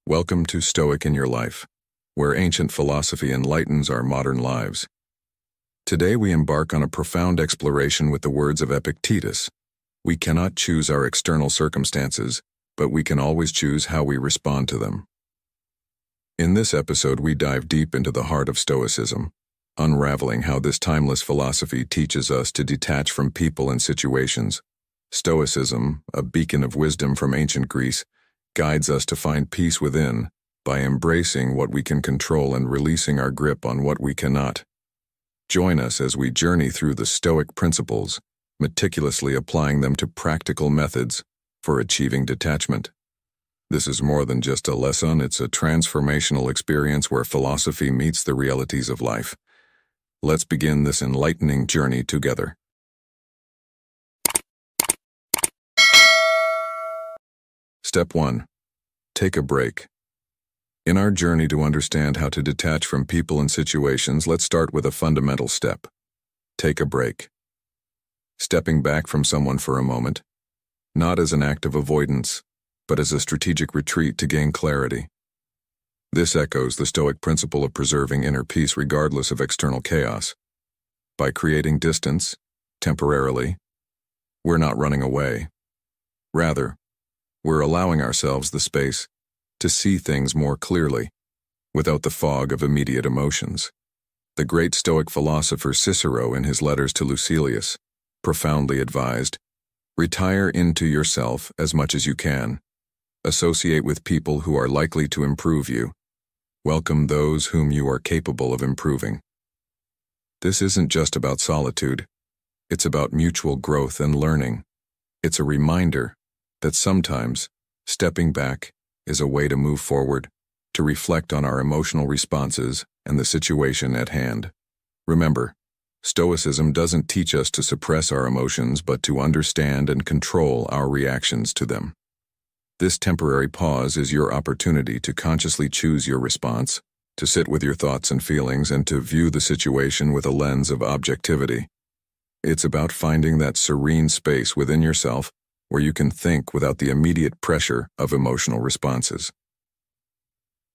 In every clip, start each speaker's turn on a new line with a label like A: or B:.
A: Welcome to Stoic In Your Life, where ancient philosophy enlightens our modern lives. Today we embark on a profound exploration with the words of Epictetus. We cannot choose our external circumstances, but we can always choose how we respond to them. In this episode we dive deep into the heart of Stoicism, unraveling how this timeless philosophy teaches us to detach from people and situations. Stoicism, a beacon of wisdom from ancient Greece, guides us to find peace within by embracing what we can control and releasing our grip on what we cannot. Join us as we journey through the Stoic principles, meticulously applying them to practical methods for achieving detachment. This is more than just a lesson, it's a transformational experience where philosophy meets the realities of life. Let's begin this enlightening journey together. Step 1. Take a break. In our journey to understand how to detach from people and situations, let's start with a fundamental step. Take a break. Stepping back from someone for a moment, not as an act of avoidance, but as a strategic retreat to gain clarity. This echoes the Stoic principle of preserving inner peace regardless of external chaos. By creating distance, temporarily, we're not running away. Rather, we're allowing ourselves the space to see things more clearly, without the fog of immediate emotions. The great Stoic philosopher Cicero, in his letters to Lucilius, profoundly advised, "Retire into yourself as much as you can. Associate with people who are likely to improve you. Welcome those whom you are capable of improving." This isn't just about solitude. It's about mutual growth and learning. It's a reminder that sometimes stepping back is a way to move forward, to reflect on our emotional responses and the situation at hand. Remember, Stoicism doesn't teach us to suppress our emotions but to understand and control our reactions to them. This temporary pause is your opportunity to consciously choose your response, to sit with your thoughts and feelings, and to view the situation with a lens of objectivity. It's about finding that serene space within yourself where you can think without the immediate pressure of emotional responses.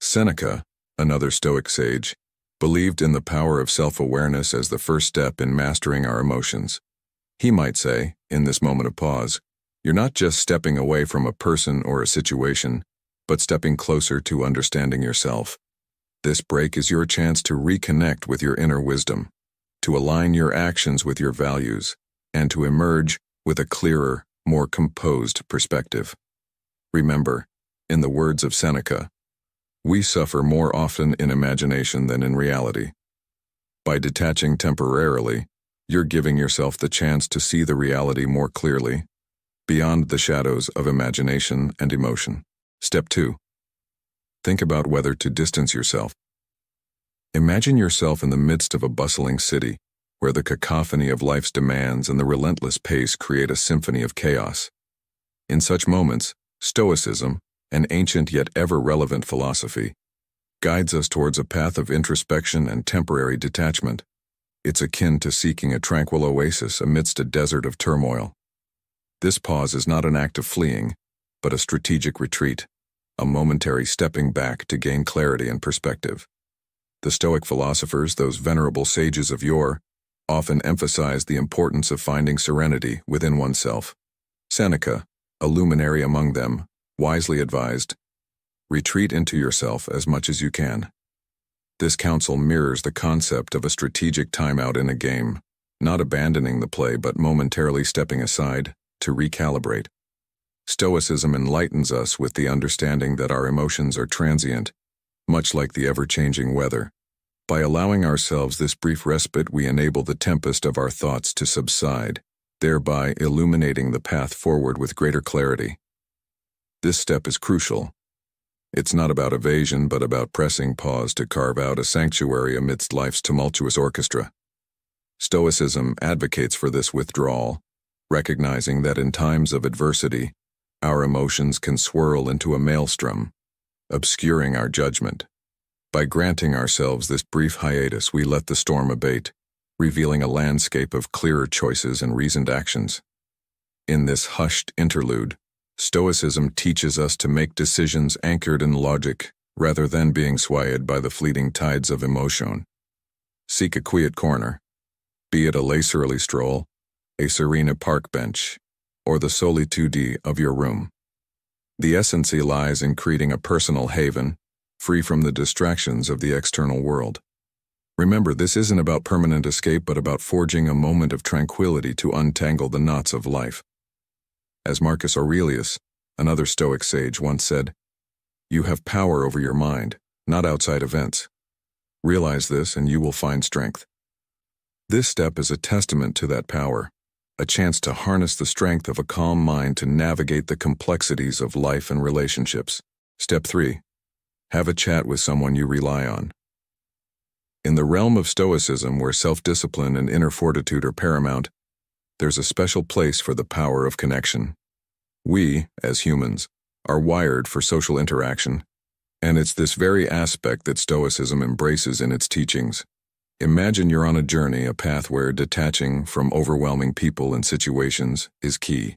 A: Seneca, another Stoic sage, believed in the power of self-awareness as the first step in mastering our emotions. He might say, in this moment of pause, you're not just stepping away from a person or a situation, but stepping closer to understanding yourself. This break is your chance to reconnect with your inner wisdom, to align your actions with your values, and to emerge with a clearer, more composed perspective. Remember, in the words of Seneca, we suffer more often in imagination than in reality. By detaching temporarily, you're giving yourself the chance to see the reality more clearly, beyond the shadows of imagination and emotion. Step 2. Think about whether to distance yourself. Imagine yourself in the midst of a bustling city, where the cacophony of life's demands and the relentless pace create a symphony of chaos. In such moments, Stoicism, an ancient yet ever-relevant philosophy, guides us towards a path of introspection and temporary detachment. It's akin to seeking a tranquil oasis amidst a desert of turmoil. This pause is not an act of fleeing, but a strategic retreat, a momentary stepping back to gain clarity and perspective. The Stoic philosophers, those venerable sages of yore, often emphasized the importance of finding serenity within oneself. Seneca, a luminary among them, wisely advised, retreat into yourself as much as you can. This counsel mirrors the concept of a strategic timeout in a game, not abandoning the play but momentarily stepping aside to recalibrate. Stoicism enlightens us with the understanding that our emotions are transient, much like the ever-changing weather. By allowing ourselves this brief respite, we enable the tempest of our thoughts to subside, thereby illuminating the path forward with greater clarity. This step is crucial. It's not about evasion, but about pressing pause to carve out a sanctuary amidst life's tumultuous orchestra. Stoicism advocates for this withdrawal, recognizing that in times of adversity, our emotions can swirl into a maelstrom, obscuring our judgment. By granting ourselves this brief hiatus, we let the storm abate, revealing a landscape of clearer choices and reasoned actions. In this hushed interlude, Stoicism teaches us to make decisions anchored in logic rather than being swayed by the fleeting tides of emotion. Seek a quiet corner, be it a leisurely stroll, a serene park bench, or the solitude of your room. The essence lies in creating a personal haven, free from the distractions of the external world. Remember, this isn't about permanent escape, but about forging a moment of tranquility to untangle the knots of life. As Marcus Aurelius, another Stoic sage, once said, "You have power over your mind, not outside events. Realize this and you will find strength." This step is a testament to that power, a chance to harness the strength of a calm mind to navigate the complexities of life and relationships. Step 3. Have a chat with someone you rely on. In the realm of Stoicism, where self-discipline and inner fortitude are paramount, there's a special place for the power of connection. We, as humans, are wired for social interaction, and it's this very aspect that Stoicism embraces in its teachings. Imagine you're on a journey, a path where detaching from overwhelming people and situations is key.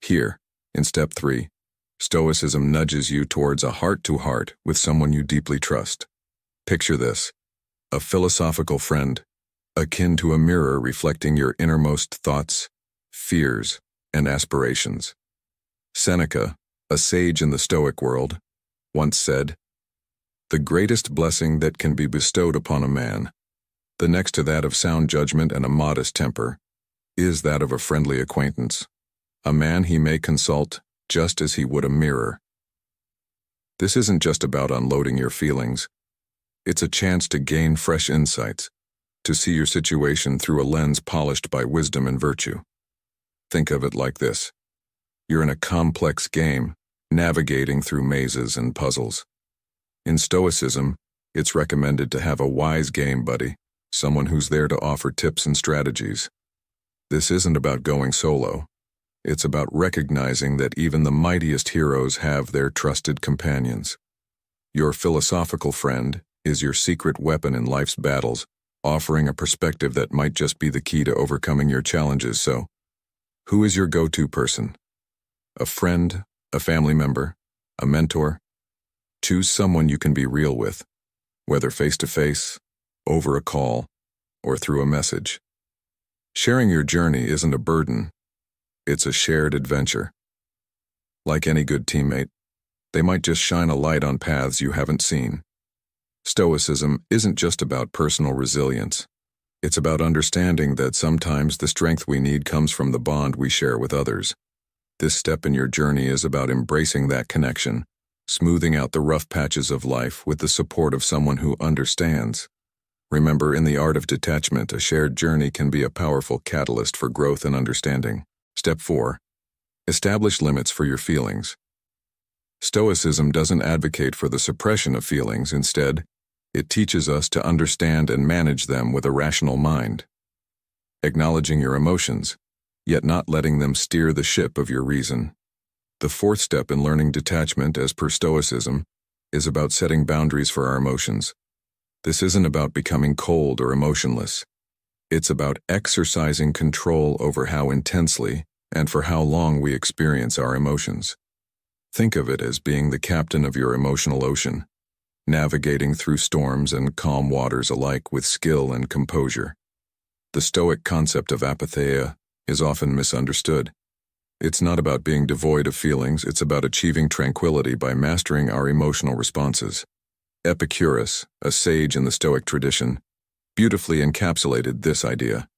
A: Here, in Step 3, Stoicism nudges you towards a heart-to-heart with someone you deeply trust. Picture this: a philosophical friend, akin to a mirror reflecting your innermost thoughts, fears, and aspirations. Seneca, a sage in the Stoic world, once said, "The greatest blessing that can be bestowed upon a man, the next to that of sound judgment and a modest temper, is that of a friendly acquaintance, a man he may consult just as he would a mirror." This isn't just about unloading your feelings. It's a chance to gain fresh insights, to see your situation through a lens polished by wisdom and virtue. Think of it like this: you're in a complex game, navigating through mazes and puzzles. In Stoicism, it's recommended to have a wise game buddy, someone who's there to offer tips and strategies. This isn't about going solo. It's about recognizing that even the mightiest heroes have their trusted companions. Your philosophical friend is your secret weapon in life's battles, offering a perspective that might just be the key to overcoming your challenges. So, who is your go-to person? A friend, a family member, a mentor? Choose someone you can be real with, whether face-to-face, over a call, or through a message. Sharing your journey isn't a burden. It's a shared adventure. Like any good teammate, they might just shine a light on paths you haven't seen. Stoicism isn't just about personal resilience. It's about understanding that sometimes the strength we need comes from the bond we share with others. This step in your journey is about embracing that connection, smoothing out the rough patches of life with the support of someone who understands. Remember, in the art of detachment, a shared journey can be a powerful catalyst for growth and understanding. Step 4. Establish limits for your feelings. Stoicism doesn't advocate for the suppression of feelings. Instead, it teaches us to understand and manage them with a rational mind. Acknowledging your emotions, yet not letting them steer the ship of your reason. The fourth step in learning detachment, as per Stoicism, is about setting boundaries for our emotions. This isn't about becoming cold or emotionless. It's about exercising control over how intensely and for how long we experience our emotions. Think of it as being the captain of your emotional ocean, navigating through storms and calm waters alike with skill and composure. The Stoic concept of apatheia is often misunderstood. It's not about being devoid of feelings, it's about achieving tranquility by mastering our emotional responses. Epicurus, a sage in the Stoic tradition, beautifully encapsulated this idea.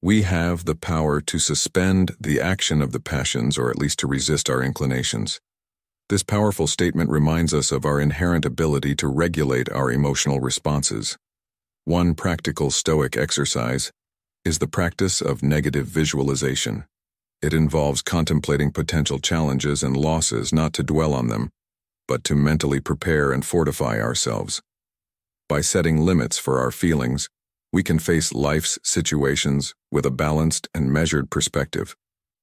A: We have the power to suspend the action of the passions, or at least to resist our inclinations. This powerful statement reminds us of our inherent ability to regulate our emotional responses. One practical Stoic exercise is the practice of negative visualization. It involves contemplating potential challenges and losses, not to dwell on them, but to mentally prepare and fortify ourselves. By setting limits for our feelings, we can face life's situations with a balanced and measured perspective,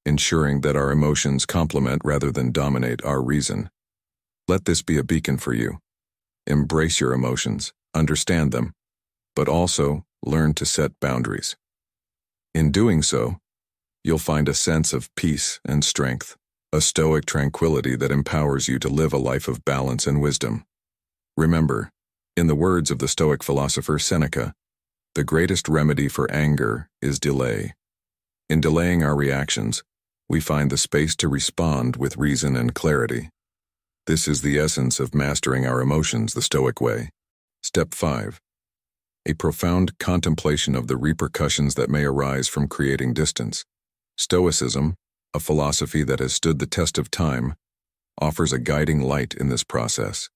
A: ensuring that our emotions complement rather than dominate our reason. Let this be a beacon for you. Embrace your emotions, understand them, but also learn to set boundaries. In doing so, you'll find a sense of peace and strength. a Stoic tranquility that empowers you to live a life of balance and wisdom. Remember, in the words of the Stoic philosopher Seneca, the greatest remedy for anger is delay. In delaying our reactions, we find the space to respond with reason and clarity. This is the essence of mastering our emotions the Stoic way. Step 5. A profound contemplation of the repercussions that may arise from creating distance. Stoicism, a philosophy that has stood the test of time, offers a guiding light in this process.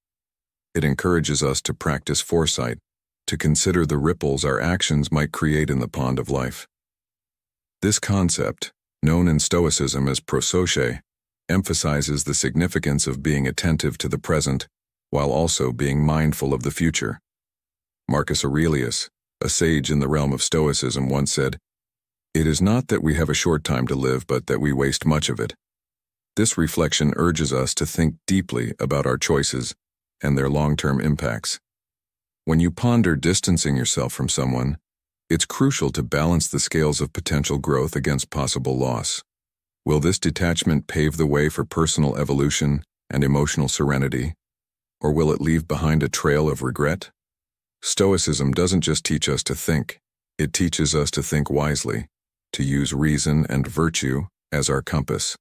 A: It encourages us to practice foresight, to consider the ripples our actions might create in the pond of life. This concept, known in Stoicism as prosoche, emphasizes the significance of being attentive to the present while also being mindful of the future. Marcus Aurelius, a sage in the realm of Stoicism, once said, "It is not that we have a short time to live, but that we waste much of it." This reflection urges us to think deeply about our choices and their long-term impacts. When you ponder distancing yourself from someone, it's crucial to balance the scales of potential growth against possible loss. Will this detachment pave the way for personal evolution and emotional serenity, or will it leave behind a trail of regret? Stoicism doesn't just teach us to think, it teaches us to think wisely, to use reason and virtue as our compass.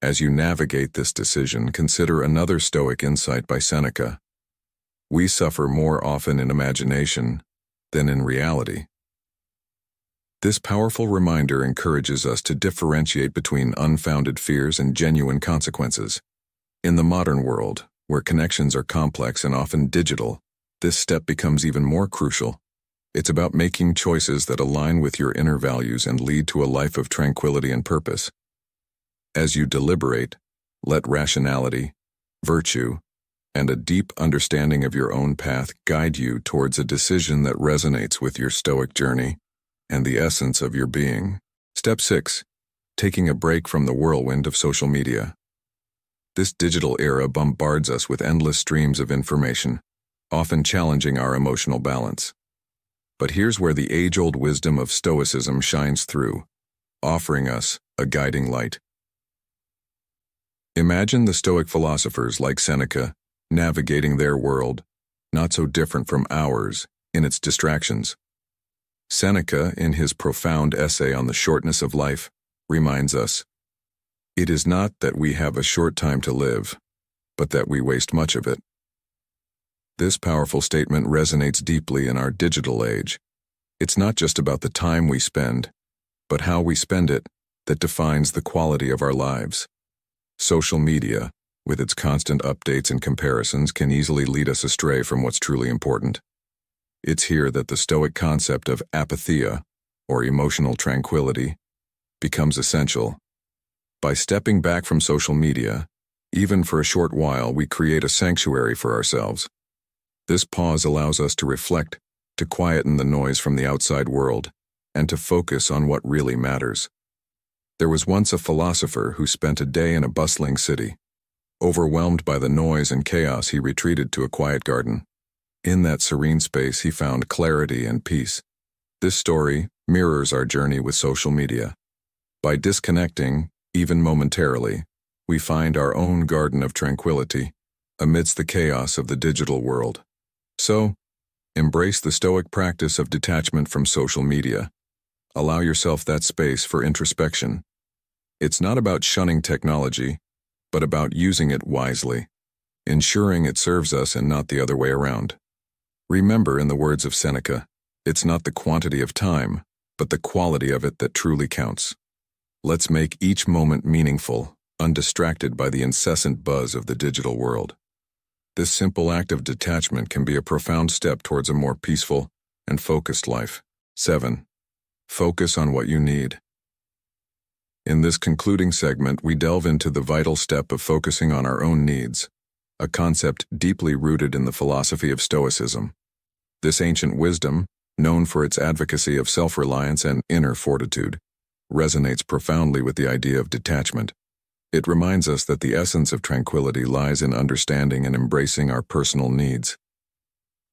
A: As you navigate this decision, consider another Stoic insight by Seneca. We suffer more often in imagination than in reality. This powerful reminder encourages us to differentiate between unfounded fears and genuine consequences. In the modern world, where connections are complex and often digital, this step becomes even more crucial. It's about making choices that align with your inner values and lead to a life of tranquility and purpose. As you deliberate, let rationality, virtue, and a deep understanding of your own path guide you towards a decision that resonates with your Stoic journey and the essence of your being. Step 6. Taking a break from the whirlwind of social media. This digital era bombards us with endless streams of information, often challenging our emotional balance. But here's where the age-old wisdom of Stoicism shines through, offering us a guiding light. Imagine the Stoic philosophers like Seneca navigating their world, not so different from ours, in its distractions. Seneca, in his profound essay on the shortness of life, reminds us, "It is not that we have a short time to live, but that we waste much of it." This powerful statement resonates deeply in our digital age. It's not just about the time we spend, but how we spend it that defines the quality of our lives. Social media, with its constant updates and comparisons, can easily lead us astray from what's truly important. It's here that the Stoic concept of apatheia, or emotional tranquility, becomes essential. By stepping back from social media, even for a short while, we create a sanctuary for ourselves. This pause allows us to reflect, to quieten the noise from the outside world, and to focus on what really matters. There was once a philosopher who spent a day in a bustling city. Overwhelmed by the noise and chaos, he retreated to a quiet garden. In that serene space, he found clarity and peace. This story mirrors our journey with social media. By disconnecting, even momentarily, we find our own garden of tranquility amidst the chaos of the digital world. So, embrace the Stoic practice of detachment from social media. Allow yourself that space for introspection. It's not about shunning technology, but about using it wisely, ensuring it serves us and not the other way around. Remember, in the words of Seneca, it's not the quantity of time, but the quality of it that truly counts. Let's make each moment meaningful, undistracted by the incessant buzz of the digital world. This simple act of detachment can be a profound step towards a more peaceful and focused life. 7. Focus on what you need. In this concluding segment, we delve into the vital step of focusing on our own needs, a concept deeply rooted in the philosophy of Stoicism. This ancient wisdom, known for its advocacy of self-reliance and inner fortitude, resonates profoundly with the idea of detachment. It reminds us that the essence of tranquility lies in understanding and embracing our personal needs.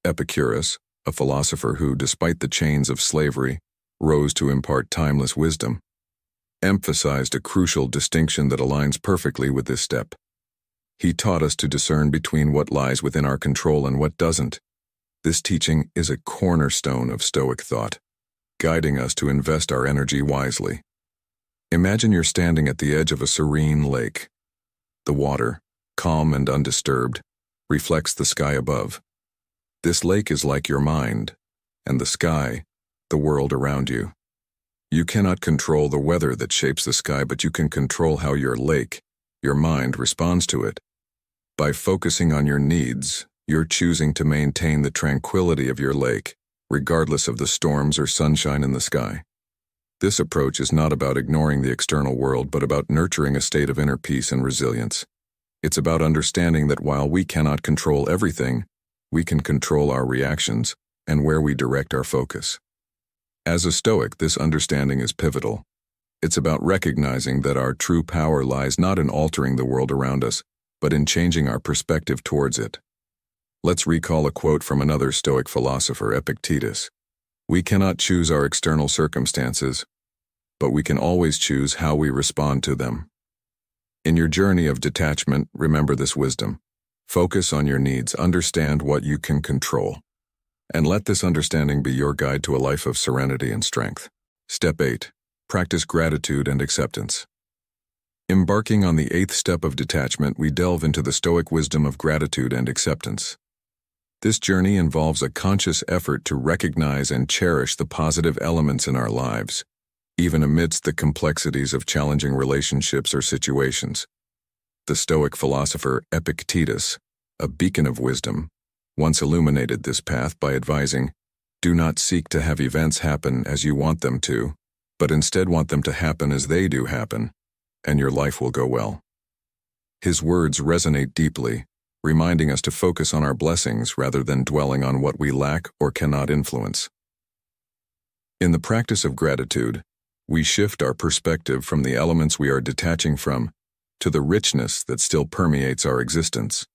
A: Epicurus, a philosopher who, despite the chains of slavery, rose to impart timeless wisdom, emphasized a crucial distinction that aligns perfectly with this step. He taught us to discern between what lies within our control and what doesn't. This teaching is a cornerstone of Stoic thought, guiding us to invest our energy wisely. Imagine you're standing at the edge of a serene lake. The water, calm and undisturbed, reflects the sky above. This lake is like your mind, and the sky, the world around you. You cannot control the weather that shapes the sky, but you can control how your lake, your mind, responds to it. By focusing on your needs, you're choosing to maintain the tranquility of your lake, regardless of the storms or sunshine in the sky. This approach is not about ignoring the external world, but about nurturing a state of inner peace and resilience. It's about understanding that while we cannot control everything, we can control our reactions and where we direct our focus. As a Stoic, this understanding is pivotal. It's about recognizing that our true power lies not in altering the world around us, but in changing our perspective towards it. Let's recall a quote from another Stoic philosopher, Epictetus. We cannot choose our external circumstances, but we can always choose how we respond to them. In your journey of detachment, remember this wisdom. Focus on your needs, understand what you can control, and let this understanding be your guide to a life of serenity and strength. Step 8. Practice gratitude and acceptance. Embarking on the 8th step of detachment, we delve into the Stoic wisdom of gratitude and acceptance. This journey involves a conscious effort to recognize and cherish the positive elements in our lives, even amidst the complexities of challenging relationships or situations. The Stoic philosopher Epictetus, a beacon of wisdom, once illuminated this path by advising, "Do not seek to have events happen as you want them to, but instead want them to happen as they do happen, and your life will go well." His words resonate deeply, reminding us to focus on our blessings rather than dwelling on what we lack or cannot influence. In the practice of gratitude, we shift our perspective from the elements we are detaching from to the richness that still permeates our existence.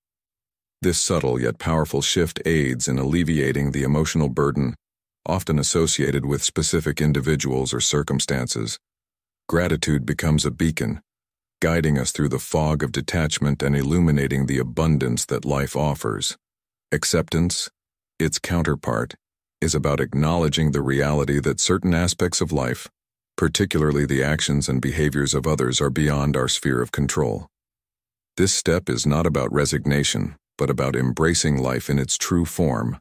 A: This subtle yet powerful shift aids in alleviating the emotional burden often associated with specific individuals or circumstances. Gratitude becomes a beacon, guiding us through the fog of detachment and illuminating the abundance that life offers. Acceptance, its counterpart, is about acknowledging the reality that certain aspects of life, particularly the actions and behaviors of others, are beyond our sphere of control. This step is not about resignation, but about embracing life in its true form,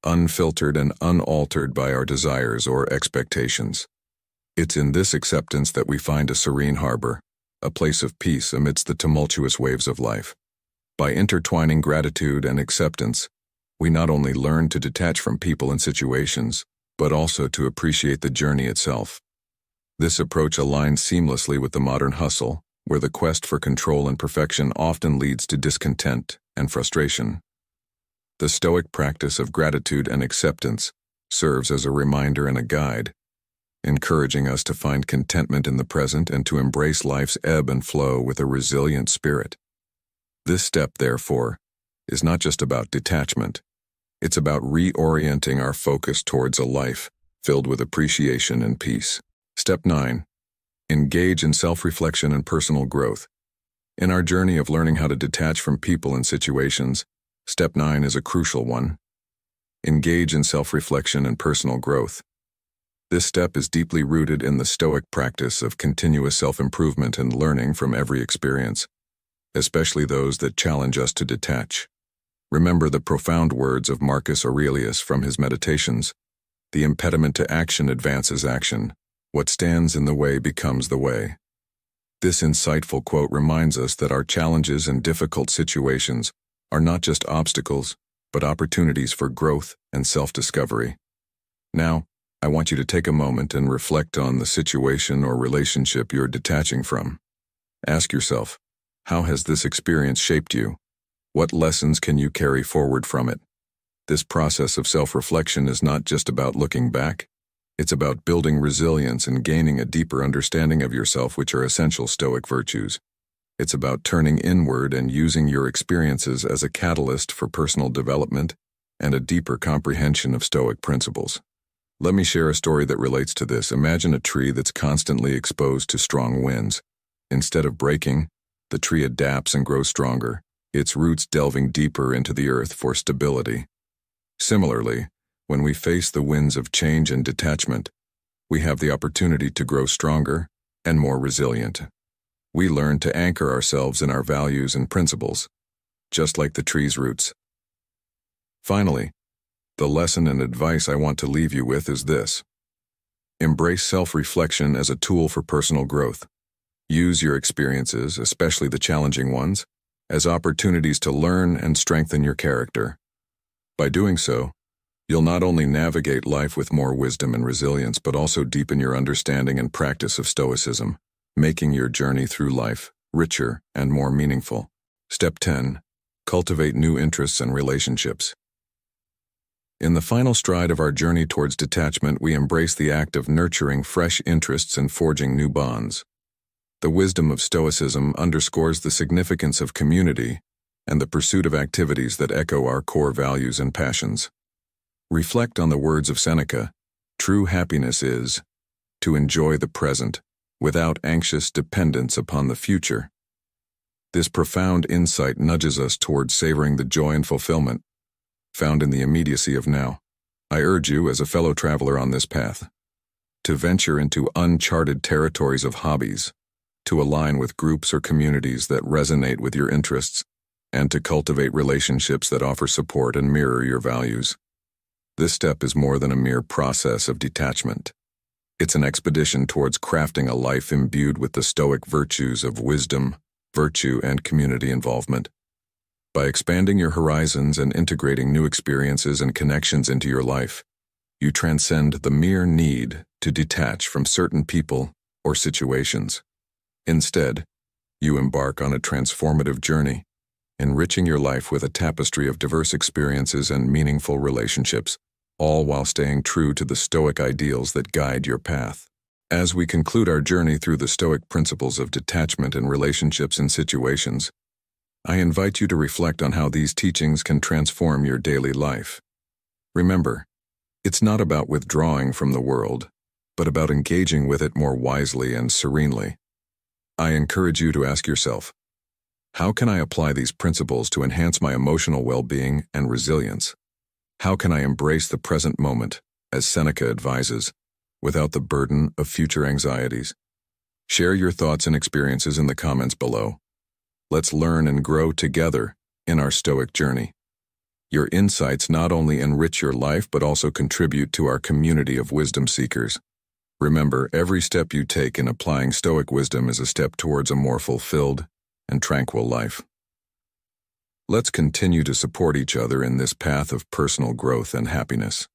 A: unfiltered and unaltered by our desires or expectations. It's in this acceptance that we find a serene harbor, a place of peace amidst the tumultuous waves of life. By intertwining gratitude and acceptance, we not only learn to detach from people and situations, but also to appreciate the journey itself. This approach aligns seamlessly with the modern hustle, where the quest for control and perfection often leads to discontent and frustration. The Stoic practice of gratitude and acceptance serves as a reminder and a guide, encouraging us to find contentment in the present and to embrace life's ebb and flow with a resilient spirit. This step, therefore, is not just about detachment. It's about reorienting our focus towards a life filled with appreciation and peace. Step 9. Engage in self-reflection and personal growth. In our journey of learning how to detach from people and situations, Step 9 is a crucial one. Engage in self-reflection and personal growth. This step is deeply rooted in the Stoic practice of continuous self-improvement and learning from every experience, especially those that challenge us to detach. Remember the profound words of Marcus Aurelius from his Meditations: "The impediment to action advances action. What stands in the way becomes the way." This insightful quote reminds us that our challenges and difficult situations are not just obstacles, but opportunities for growth and self-discovery. Now, I want you to take a moment and reflect on the situation or relationship you're detaching from. Ask yourself, how has this experience shaped you? What lessons can you carry forward from it? This process of self-reflection is not just about looking back. It's about building resilience and gaining a deeper understanding of yourself, which are essential Stoic virtues. It's about turning inward and using your experiences as a catalyst for personal development and a deeper comprehension of Stoic principles. Let me share a story that relates to this. Imagine a tree that's constantly exposed to strong winds. Instead of breaking, the tree adapts and grows stronger, its roots delving deeper into the earth for stability. Similarly, when we face the winds of change and detachment, we have the opportunity to grow stronger and more resilient. We learn to anchor ourselves in our values and principles, just like the tree's roots. Finally, the lesson and advice I want to leave you with is this. Embrace self-reflection as a tool for personal growth. Use your experiences, especially the challenging ones, as opportunities to learn and strengthen your character. By doing so, you'll not only navigate life with more wisdom and resilience, but also deepen your understanding and practice of Stoicism, making your journey through life richer and more meaningful. Step 10. Cultivate new interests and relationships. In the final stride of our journey towards detachment, we embrace the act of nurturing fresh interests and forging new bonds. The wisdom of Stoicism underscores the significance of community and the pursuit of activities that echo our core values and passions. Reflect on the words of Seneca, "True happiness is to enjoy the present without anxious dependence upon the future." This profound insight nudges us towards savoring the joy and fulfillment found in the immediacy of now. I urge you, as a fellow traveler on this path, to venture into uncharted territories of hobbies, to align with groups or communities that resonate with your interests, and to cultivate relationships that offer support and mirror your values. This step is more than a mere process of detachment. It's an expedition towards crafting a life imbued with the Stoic virtues of wisdom, virtue, and community involvement. By expanding your horizons and integrating new experiences and connections into your life, you transcend the mere need to detach from certain people or situations. Instead, you embark on a transformative journey, enriching your life with a tapestry of diverse experiences and meaningful relationships, all while staying true to the Stoic ideals that guide your path. As we conclude our journey through the Stoic principles of detachment and relationships and situations, I invite you to reflect on how these teachings can transform your daily life. Remember, it's not about withdrawing from the world, but about engaging with it more wisely and serenely. I encourage you to ask yourself, how can I apply these principles to enhance my emotional well-being and resilience? How can I embrace the present moment, as Seneca advises, without the burden of future anxieties? Share your thoughts and experiences in the comments below. Let's learn and grow together in our Stoic journey. Your insights not only enrich your life but also contribute to our community of wisdom seekers. Remember, every step you take in applying Stoic wisdom is a step towards a more fulfilled and tranquil life. Let's continue to support each other in this path of personal growth and happiness.